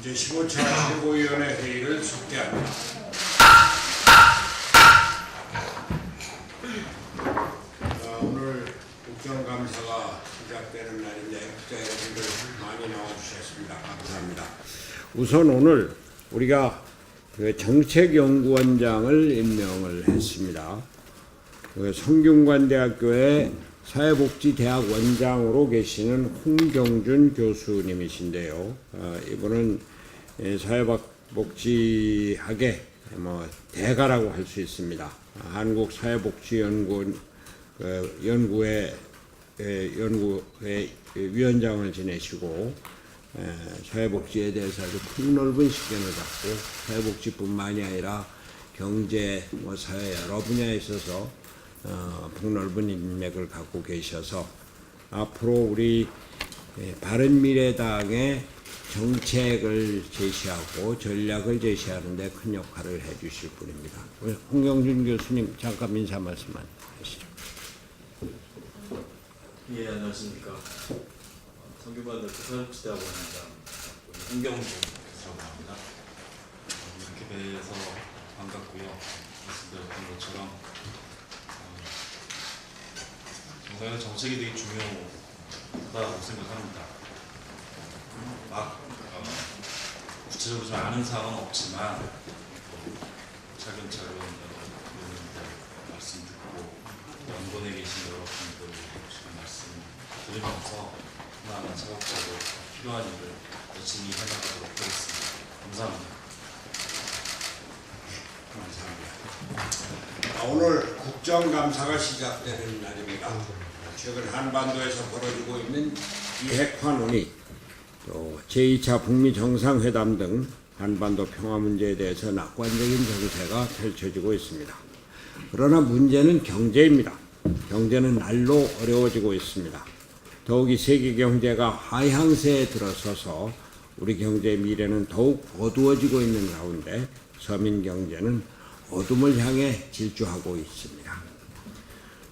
제15차 최고위원회 회의를 속개합니다. 오늘 국정감사가 시작되는 날인데 국자 여러분들 많이 나와주셨습니다. 감사합니다. 우선 오늘 우리가 그 정책연구원장을 임명을 했습니다. 그 성균관대학교의 사회복지대학 원장으로 계시는 홍경준 교수님이신데요. 이분은 사회복지학의 대가라고 할 수 있습니다. 한국사회복지연구회 위원장을 지내시고 사회복지에 대해서 아주 폭넓은 시견을 갖고 사회복지뿐만이 아니라 경제, 사회 여러 분야에 있어서 폭넓은 인맥을 갖고 계셔서 앞으로 우리 바른미래당의 정책을 제시하고 전략을 제시하는 데 큰 역할을 해 주실 분입니다. 홍경준 교수님 잠깐 인사 말씀만 하시죠. 예, 안녕하십니까. 성균관대학교 사회복지대학 원장 홍경준이라고 합니다. 이렇게 뵈서 반갑고요. 말씀드렸던 것처럼 정당의 정책이 되게 중요하다고 생각합니다. 막 구체적으로 좀 아는 사항은 없지만 차근차근 의원님들 말씀 듣고 연구원에 계신 여러분들 말씀 들으면서 하나하나 차곡차곡 필요한 일을 열심히 해나가도록 하겠습니다. 감사합니다. 감사합니다. 오늘 국정감사가 시작되는 날입니다. 최근 한반도에서 벌어지고 있는 비핵화 논의, 또 제2차 북미 정상회담 등 한반도 평화 문제에 대해서 낙관적인 정세가 펼쳐지고 있습니다. 그러나 문제는 경제입니다. 경제는 날로 어려워지고 있습니다. 더욱이 세계 경제가 하향세에 들어서서 우리 경제의 미래는 더욱 어두워지고 있는 가운데 서민 경제는 어둠을 향해 질주하고 있습니다.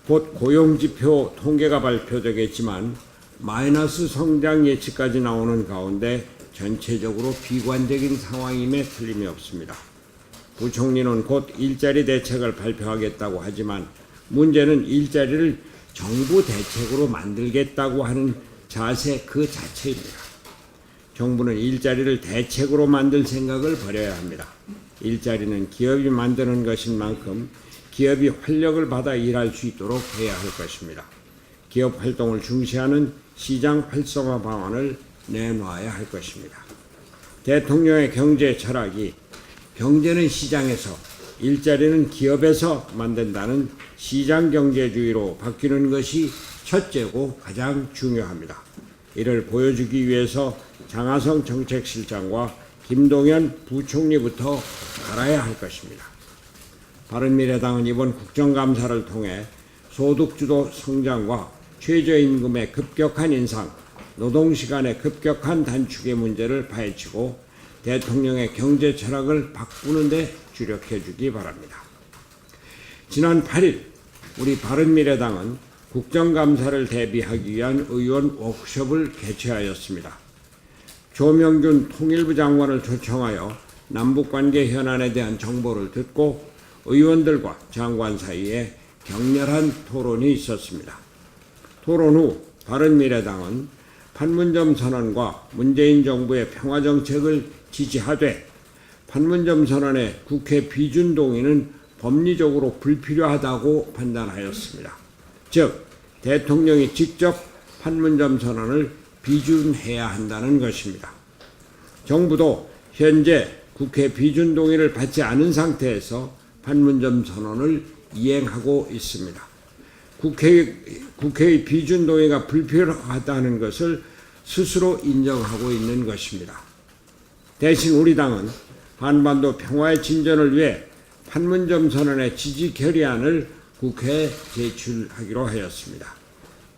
곧 고용지표 통계가 발표되겠지만 마이너스 성장 예측까지 나오는 가운데 전체적으로 비관적인 상황임에 틀림이 없습니다. 부총리는 곧 일자리 대책을 발표하겠다고 하지만 문제는 일자리를 정부 대책으로 만들겠다고 하는 자세 그 자체입니다. 정부는 일자리를 대책으로 만들 생각을 버려야 합니다. 일자리는 기업이 만드는 것인 만큼 기업이 활력을 받아 일할 수 있도록 해야 할 것입니다. 기업 활동을 중시하는 시장 활성화 방안을 내놓아야 할 것입니다. 대통령의 경제 철학이 경제는 시장에서, 일자리는 기업에서 만든다는 시장 경제주의로 바뀌는 것이 첫째고 가장 중요합니다. 이를 보여주기 위해서 장하성 정책실장과 김동연 부총리부터 갈아야 할 것입니다. 바른미래당은 이번 국정감사를 통해 소득주도 성장과 최저임금의 급격한 인상, 노동시간의 급격한 단축의 문제를 파헤치고 대통령의 경제 철학을 바꾸는 데 주력해 주기 바랍니다. 지난 8일 우리 바른미래당은 국정감사를 대비하기 위한 의원 워크숍을 개최하였습니다. 조명균 통일부 장관을 초청하여 남북관계 현안에 대한 정보를 듣고 의원들과 장관 사이에 격렬한 토론이 있었습니다. 토론 후 바른미래당은 판문점 선언과 문재인 정부의 평화정책을 지지하되 판문점 선언의 국회 비준 동의는 법리적으로 불필요하다고 판단하였습니다. 즉, 대통령이 직접 판문점 선언을 비준해야 한다는 것입니다. 정부도 현재 국회 비준 동의를 받지 않은 상태에서 판문점 선언을 이행하고 있습니다. 국회의 비준 동의가 불필요하다는 것을 스스로 인정하고 있는 것입니다. 대신 우리 당은 한반도 평화의 진전을 위해 판문점 선언의 지지 결의안을 국회에 제출하기로 하였습니다.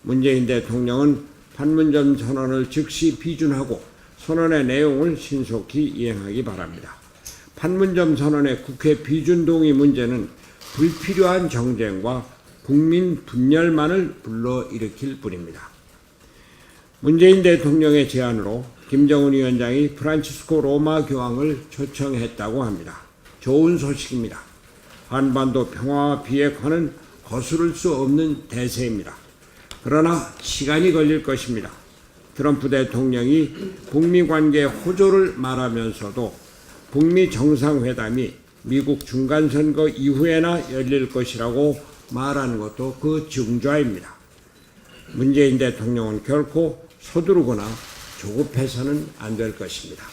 문재인 대통령은 판문점 선언을 즉시 비준하고 선언의 내용을 신속히 이행하기 바랍니다. 판문점 선언의 국회 비준 동의 문제는 불필요한 정쟁과 국민 분열만을 불러일으킬 뿐입니다. 문재인 대통령의 제안으로 김정은 위원장이 프란치스코 로마 교황을 초청했다고 합니다. 좋은 소식입니다. 한반도 평화와 비핵화는 거스를 수 없는 대세입니다. 그러나 시간이 걸릴 것입니다. 트럼프 대통령이 북미 관계 호조를 말하면서도 북미 정상회담이 미국 중간선거 이후에나 열릴 것이라고 말하는 것도 그 증좌입니다. 문재인 대통령은 결코 서두르거나 조급해서는 안 될 것입니다.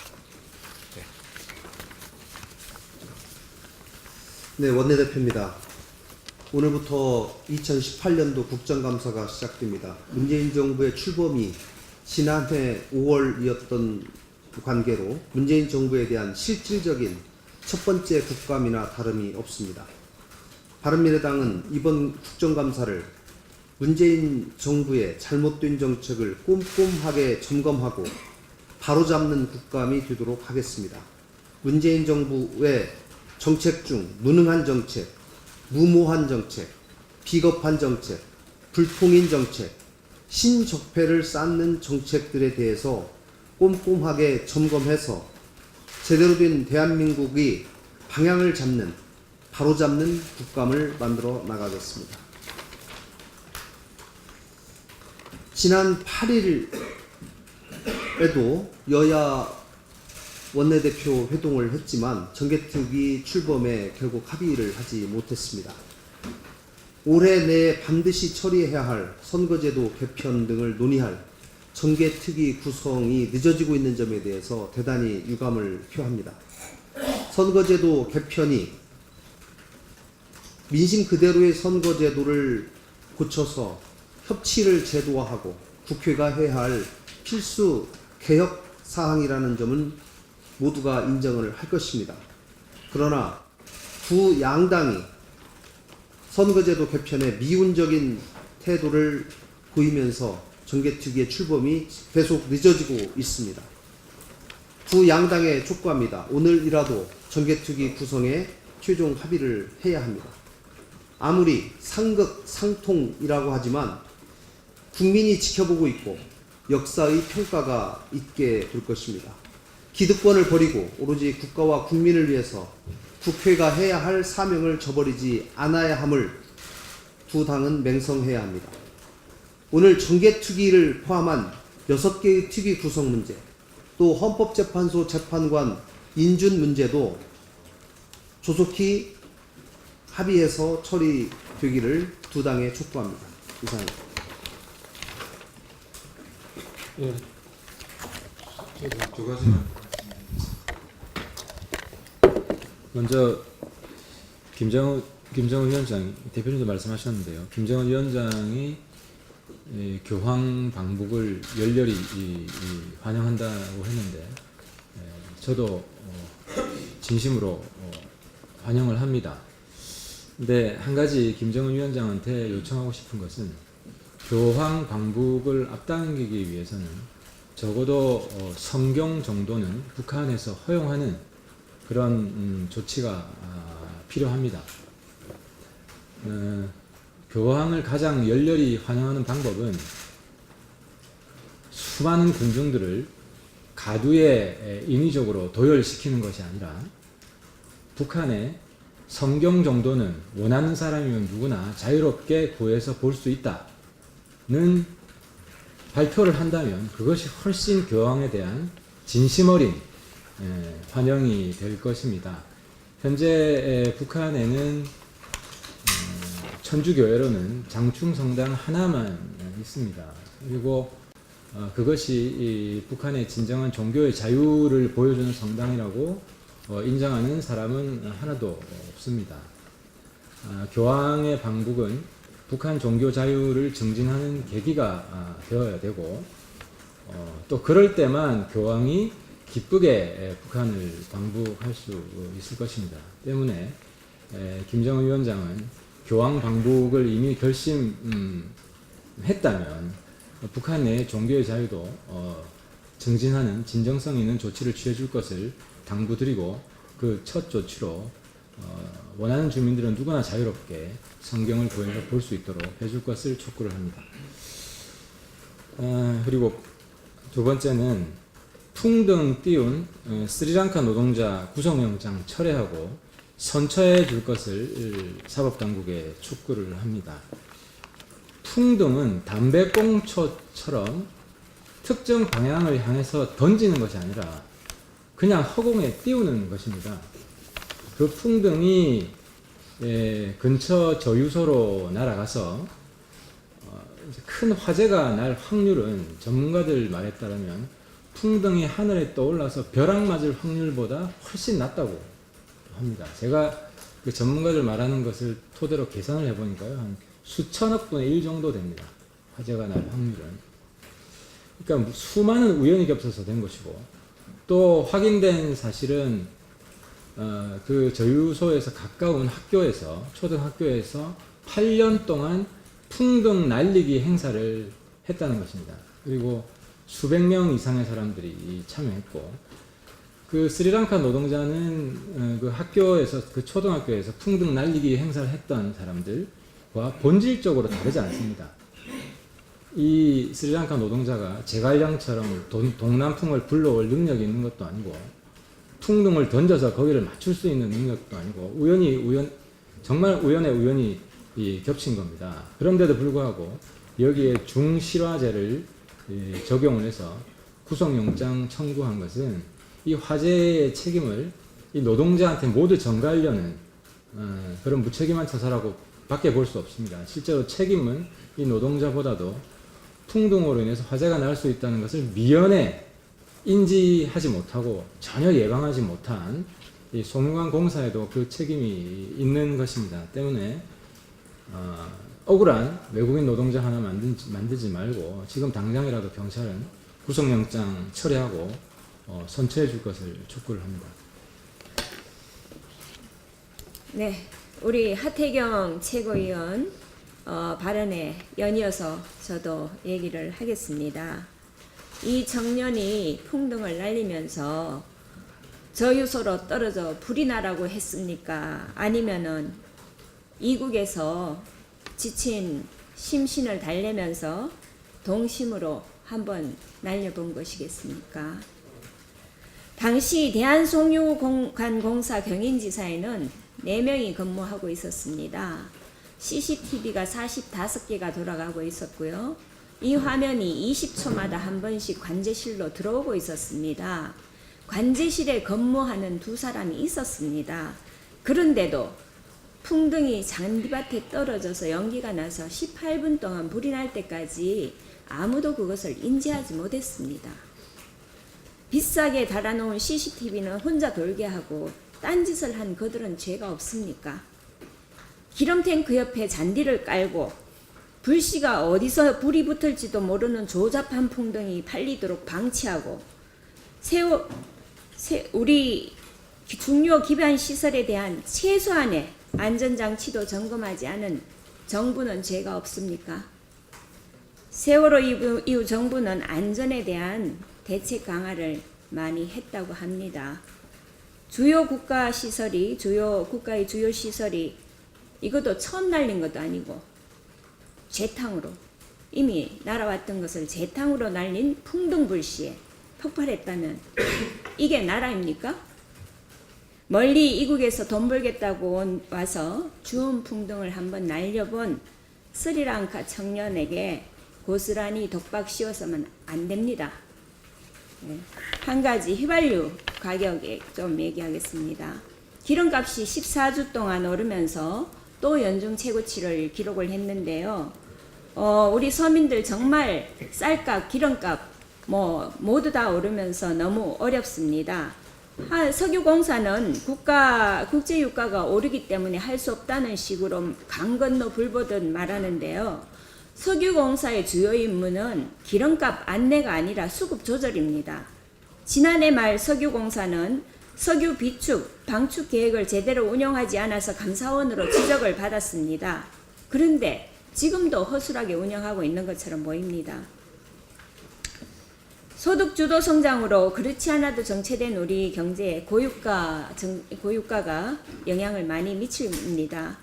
네, 원내대표입니다. 오늘부터 2018년도 국정감사가 시작됩니다. 문재인 정부의 출범이 지난해 5월이었던 관계로 문재인 정부에 대한 실질적인 첫 번째 국감이나 다름이 없습니다. 바른미래당은 이번 국정감사를 문재인 정부의 잘못된 정책을 꼼꼼하게 점검하고 바로잡는 국감이 되도록 하겠습니다. 문재인 정부의 정책 중 무능한 정책, 무모한 정책, 비겁한 정책, 불통인 정책, 신적폐를 쌓는 정책들에 대해서 꼼꼼하게 점검해서 제대로 된 대한민국이 방향을 잡는, 바로잡는 국감을 만들어 나가겠습니다. 지난 8일에도 여야 원내대표 회동을 했지만 정개특위 출범에 결국 합의를 하지 못했습니다. 올해 내에 반드시 처리해야 할 선거제도 개편 등을 논의할 정개특위 구성이 늦어지고 있는 점에 대해서 대단히 유감을 표합니다. 선거제도 개편이 민심 그대로의 선거제도를 고쳐서 협치를 제도화하고 국회가 해야 할 필수 개혁 사항이라는 점은 모두가 인정을 할 것입니다. 그러나 두 양당이 선거제도 개편에 미온적인 태도를 보이면서 정개특위의 출범이 계속 늦어지고 있습니다. 두 양당의 촉구합니다. 오늘이라도 정개특위 구성에 최종 합의를 해야 합니다. 아무리 상극상통이라고 하지만 국민이 지켜보고 있고 역사의 평가가 있게 될 것입니다. 기득권을 버리고 오로지 국가와 국민을 위해서 국회가 해야 할 사명을 저버리지 않아야 함을 두 당은 맹성해야 합니다. 오늘 정개특위를 포함한 6개의 특위 구성 문제, 또 헌법재판소 재판관 인준 문제도 조속히 합의해서 처리되기를 두 당에 촉구합니다. 이상입니다. 예. 두 가지만. 먼저 김정은 위원장 대표님도 말씀하셨는데요. 김정은 위원장이 교황 방북을 열렬히 환영한다고 했는데 저도 진심으로 환영을 합니다. 근데 한 가지 김정은 위원장한테 요청하고 싶은 것은 교황 방북을 앞당기기 위해서는 적어도 성경 정도는 북한에서 허용하는 그런 조치가 필요합니다. 교황을 가장 열렬히 환영하는 방법은 수많은 군중들을 가두에 인위적으로 도열시키는 것이 아니라 북한에 성경 정도는 원하는 사람이면 누구나 자유롭게 구해서 볼 수 있다는 발표를 한다면 그것이 훨씬 교황에 대한 진심 어린 환영이 될 것입니다. 현재 북한에는 천주교회로는 장충성당 하나만 있습니다. 그리고 그것이 북한의 진정한 종교의 자유를 보여주는 성당이라고 인정하는 사람은 하나도 없습니다. 교황의 방북은 북한 종교 자유를 증진하는 계기가 되어야 되고 또 그럴 때만 교황이 기쁘게 북한을 방북할 수 있을 것입니다. 때문에 김정은 위원장은 교황 방북을 이미 결심했다면 북한 내 종교의 자유도 증진하는 진정성 있는 조치를 취해 줄 것을 당부드리고 그 첫 조치로 원하는 주민들은 누구나 자유롭게 성경을 구해서 볼 수 있도록 해줄 것을 촉구를 합니다. 그리고 두 번째는 풍등 띄운 스리랑카 노동자 구속영장 철회하고 선처해 줄 것을 사법당국에 촉구를 합니다. 풍등은 담배꽁초처럼 특정 방향을 향해서 던지는 것이 아니라 그냥 허공에 띄우는 것입니다. 그 풍등이 근처 저유소로 날아가서 큰 화재가 날 확률은 전문가들 말에 따르면 풍등이 하늘에 떠올라서 벼락 맞을 확률보다 훨씬 낮다고 합니다. 제가 그 전문가들 말하는 것을 토대로 계산을 해보니까요, 한 수천억 분의 1 정도 됩니다. 화재가 날 확률은. 그러니까 수많은 우연이 겹쳐서 된 것이고, 또 확인된 사실은 그 저유소에서 가까운 학교에서, 초등학교에서 8년 동안 풍등 날리기 행사를 했다는 것입니다. 그리고 수백 명 이상의 사람들이 참여했고, 그 스리랑카 노동자는 그 학교에서, 그 초등학교에서 풍등 날리기 행사를 했던 사람들과 본질적으로 다르지 않습니다. 이 스리랑카 노동자가 제갈량처럼 동남풍을 불러올 능력이 있는 것도 아니고, 풍등을 던져서 거기를 맞출 수 있는 능력도 아니고, 정말 우연의 우연이 겹친 겁니다. 그런데도 불구하고 여기에 중실화죄를 적용을 해서 구속영장 청구한 것은 이 화재의 책임을 이 노동자한테 모두 전가하려는 그런 무책임한 처사라고 밖에 볼 수 없습니다. 실제로 책임은 이 노동자보다도 풍등으로 인해서 화재가 날 수 있다는 것을 미연에 인지하지 못하고 전혀 예방하지 못한 이 송유관 공사에도 그 책임이 있는 것입니다. 때문에 억울한 외국인 노동자 하나 만들지 말고 지금 당장이라도 경찰은 구속영장 철회하고 선처해 줄 것을 촉구를 합니다. 네, 우리 하태경 최고위원 발언에 연이어서 저도 얘기를 하겠습니다. 이 청년이 풍등을 날리면서 저유소로 떨어져 불이 나라고 했습니까? 아니면은 이국에서 지친 심신을 달래면서 동심으로 한번 날려본 것이겠습니까? 당시 대한송유관공사 경인지사에는 4명이 근무하고 있었습니다. CCTV가 45개가 돌아가고 있었고요. 이 화면이 20초마다 한 번씩 관제실로 들어오고 있었습니다. 관제실에 근무하는 2사람이 있었습니다. 그런데도 풍등이 잔디밭에 떨어져서 연기가 나서 18분 동안 불이 날 때까지 아무도 그것을 인지하지 못했습니다. 비싸게 달아놓은 CCTV는 혼자 돌게 하고 딴짓을 한 그들은 죄가 없습니까? 기름탱크 옆에 잔디를 깔고 불씨가 어디서 불이 붙을지도 모르는 조잡한 풍등이 팔리도록 방치하고 우리 중요 기반 시설에 대한 최소한의 안전장치도 점검하지 않은 정부는 죄가 없습니까? 세월호 이후 정부는 안전에 대한 대책 강화를 많이 했다고 합니다. 국가의 주요 시설이 이것도 처음 날린 것도 아니고 재탕으로 이미 날아왔던 것을 재탕으로 날린 풍등불씨에 폭발했다면 이게 나라입니까? 멀리 이국에서 돈 벌겠다고 와서 주운 풍등을 한번 날려본 스리랑카 청년에게 고스란히 독박 씌워서는 안 됩니다. 한 가지 휘발유 가격에 좀 얘기하겠습니다. 기름값이 14주 동안 오르면서 또 연중 최고치를 기록을 했는데요. 우리 서민들 정말 쌀값, 기름값 모두 다 오르면서 너무 어렵습니다. 석유공사는 국제유가가 오르기 때문에 할 수 없다는 식으로 강 건너 불 보듯 말하는데요. 석유공사의 주요 임무는 기름값 안내가 아니라 수급 조절입니다. 지난해 말 석유공사는 석유 비축, 방축 계획을 제대로 운영하지 않아서 감사원으로 지적을 받았습니다. 그런데 지금도 허술하게 운영하고 있는 것처럼 보입니다. 소득주도 성장으로 그렇지 않아도 정체된 우리 경제에 고유가가 영향을 많이 미칩니다.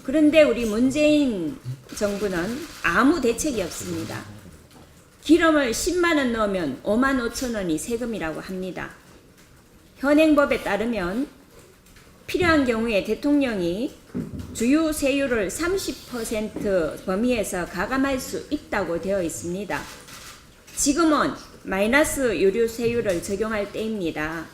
그런데 우리 문재인 정부는 아무 대책이 없습니다. 기름을 10만 원 넣으면 5만 5천 원이 세금이라고 합니다. 현행법에 따르면 필요한 경우에 대통령이 주유 세율을 30% 범위에서 가감할 수 있다고 되어 있습니다. 지금은 마이너스 유류세율을 적용할 때입니다.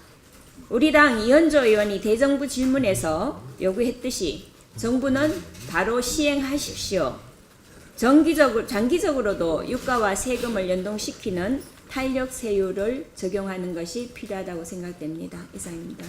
우리 당 이현조 의원이 대정부 질문에서 요구했듯이 정부는 바로 시행하십시오. 장기적으로도 유가와 세금을 연동시키는 탄력세율을 적용하는 것이 필요하다고 생각됩니다. 이상입니다.